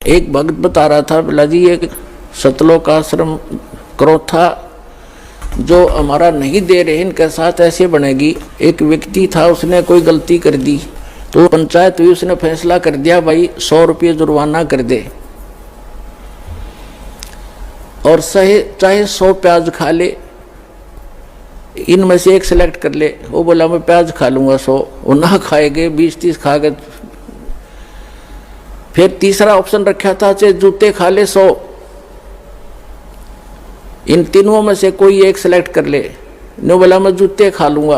एक भक्त बता रहा था, बोला जी एक सतलोक आश्रम क्रोथा जो हमारा नहीं दे रहे, इनके साथ ऐसे बनेगी। एक व्यक्ति था, उसने कोई गलती कर दी तो पंचायत हुई, उसने फैसला कर दिया भाई 100 रुपये जुर्माना कर दे और चाहे 100 प्याज खा ले, इनमें से एक सिलेक्ट कर ले। वो बोला मैं प्याज खा लूंगा 100, वो ना खाएगे 20-30 खा गए। फिर तीसरा ऑप्शन रखा था, चाहे जूते खा ले 100, इन तीनों में से कोई एक सिलेक्ट कर ले। ने बोला मैं जूते खा लूंगा,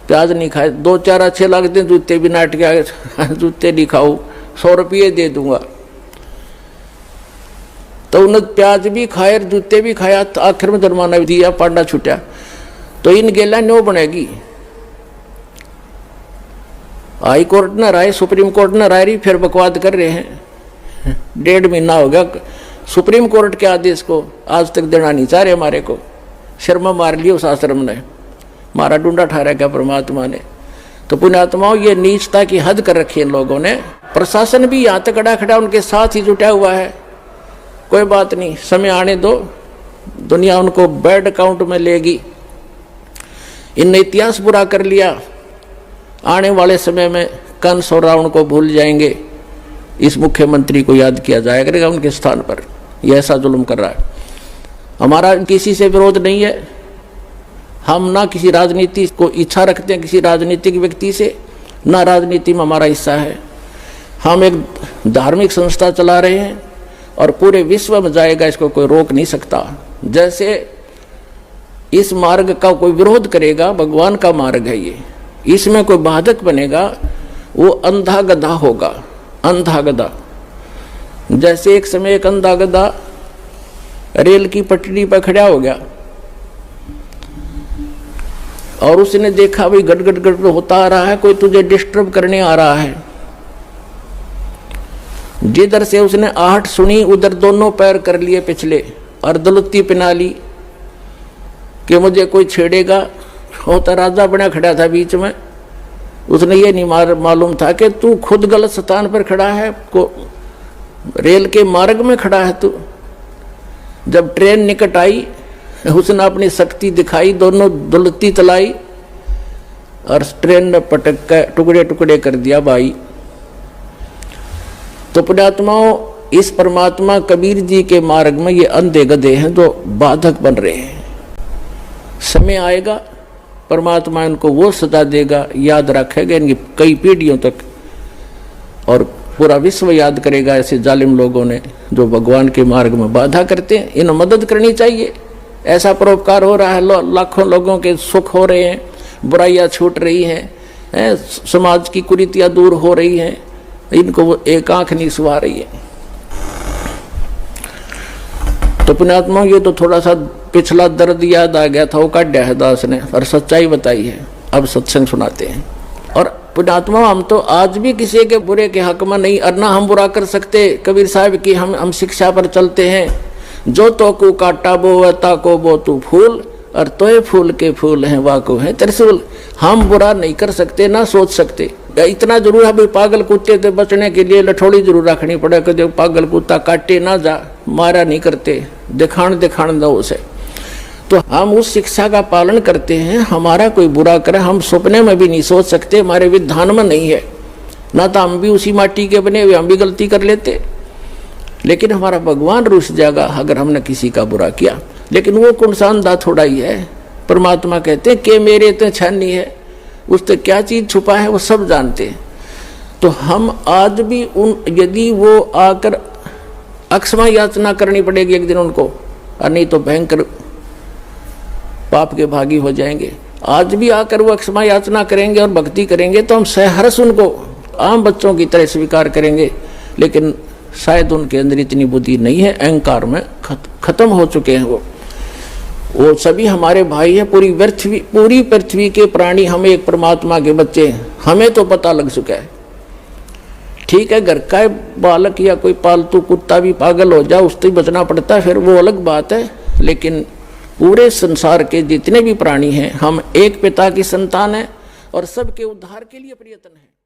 प्याज नहीं खाए। 2-4 अच्छे लगते हैं जूते भी, नाट के जूते नहीं खाऊ, 100 रुपये दे दूंगा। तो उन्होंने प्याज भी खाए, जूते भी खाया, तो आखिर में जुर्माना भी दिया, पांडा छूटा। तो इन गेला न्यो बनेगी। हाई कोर्ट न राय, सुप्रीम कोर्ट न राय रही, फिर बकवाद कर रहे हैं। 1.5 महीना हो गया सुप्रीम कोर्ट के आदेश को, आज तक देना नहीं चाह रहे हमारे को। शर्मा मार लिया उस आश्रम ने, मारा डूंडा ठहरा क्या परमात्मा ने। तो पुण्यात्माओं, ये नीचता की हद कर रखी है इन लोगों ने। प्रशासन भी यहाँ तक खड़ा उनके साथ ही जुटा हुआ है। कोई बात नहीं, समय आने दो, दुनिया उनको बैड अकाउंट में लेगी। इनने इतिहास बुरा कर लिया, आने वाले समय में कंस और रावण को भूल जाएंगे। इस मुख्यमंत्री को याद किया जाया करेगा उनके स्थान पर। यह ऐसा जुल्म कर रहा है। हमारा किसी से विरोध नहीं है, हम ना किसी राजनीति को इच्छा रखते हैं किसी राजनीतिक व्यक्ति से, ना राजनीति में हमारा हिस्सा है। हम एक धार्मिक संस्था चला रहे हैं और पूरे विश्व में जाएगा, इसको कोई रोक नहीं सकता। जैसे इस मार्ग का कोई विरोध करेगा, भगवान का मार्ग है ये, इसमें कोई बाधक बनेगा, वो अंधा गधा होगा। अंधा गधा, जैसे एक समय एक अंधा गधा रेल की पटरी पर खड़ा हो गया और उसने देखा भाई गड़ गड़ गड़ होता आ रहा है, कोई तुझे डिस्टर्ब करने आ रहा है। जिधर से उसने आहट सुनी उधर दोनों पैर कर लिए पिछले और दलुत्ती पिना ली कि मुझे कोई छेड़ेगा। होता राजा बना खड़ा था बीच में, उसने ये नहीं मालूम था कि तू खुद गलत स्थान पर खड़ा है, को रेल के मार्ग में खड़ा है तू। जब ट्रेन निकट आई, उसने अपनी शक्ति दिखाई, दोनों दुलती चलाई और ट्रेन ने पटक कर टुकड़े टुकड़े कर दिया भाई। तो पुण्यात्माओं, इस परमात्मा कबीर जी के मार्ग में ये अंधे गधे हैं जो बाधक बन रहे हैं। समय आएगा, परमात्मा इनको वो सजा देगा, याद रखेगा इनकी कई पीढ़ियों तक, और पूरा विश्व याद करेगा ऐसे जालिम लोगों ने जो भगवान के मार्ग में बाधा करते हैं। इन्हें मदद करनी चाहिए। ऐसा परोपकार हो रहा है, लाखों लोगों के सुख हो रहे हैं, बुराइयां छूट रही हैं, समाज की कुरीतियां दूर हो रही हैं, इनको वो एक आंख नहीं सुहा रही है। तो पुण्यात्मा, ये तो थोड़ा सा पिछला दर्द याद आ गया था, वो काढ़ा है दास ने और सच्चाई बताई है। अब सत्संग सुनाते हैं। और पुण्यात्मा, हम तो आज भी किसी के बुरे के हक में नहीं, और ना हम बुरा कर सकते। कबीर साहब की हम शिक्षा पर चलते हैं, जो तो को काटा बो ताको बो तू फूल, और तोय फूल के फूल हैं वाको है त्रिशूल। हम बुरा नहीं कर सकते, ना सोच सकते। इतना जरूर है भाई, पागल कुत्ते से बचने के लिए लठोड़ी जरूर रखनी पड़े कि जो पागल कुत्ता काटे ना जा, मारा नहीं करते, दिखाण दो उसे। तो हम उस शिक्षा का पालन करते हैं। हमारा कोई बुरा करे हम सपने में भी नहीं सोच सकते, हमारे विधान में नहीं है। ना तो हम भी उसी माटी के बने हुए, हम भी गलती कर लेते, लेकिन हमारा भगवान रुस जाएगा अगर हमने किसी का बुरा किया। लेकिन वो कौन सा अंधा थोड़ा ही है। परमात्मा कहते हैं कि मेरे तो छानी है, उससे क्या चीज छुपा है वो सब जानते हैं। तो हम आज भी यदि वो आकर अक्षमा याचना करनी पड़ेगी एक दिन उनको, और नहीं तो भयंकर पाप के भागी हो जाएंगे। आज भी आकर वो अक्षमा याचना करेंगे और भक्ति करेंगे तो हम सहर्ष उनको आम बच्चों की तरह स्वीकार करेंगे। लेकिन शायद उनके अंदर इतनी बुद्धि नहीं है, अहंकार में खत्म हो चुके हैं वो सभी हमारे भाई हैं। पूरी पृथ्वी के प्राणी हम एक परमात्मा के बच्चे हैं, हमें तो पता लग चुका है। ठीक है, घर का बालक या कोई पालतू कुत्ता भी पागल हो जाए, उससे बचना पड़ता है, फिर वो अलग बात है। लेकिन पूरे संसार के जितने भी प्राणी हैं, हम एक पिता की संतान हैं और सबके उद्धार के लिए प्रयत्न है।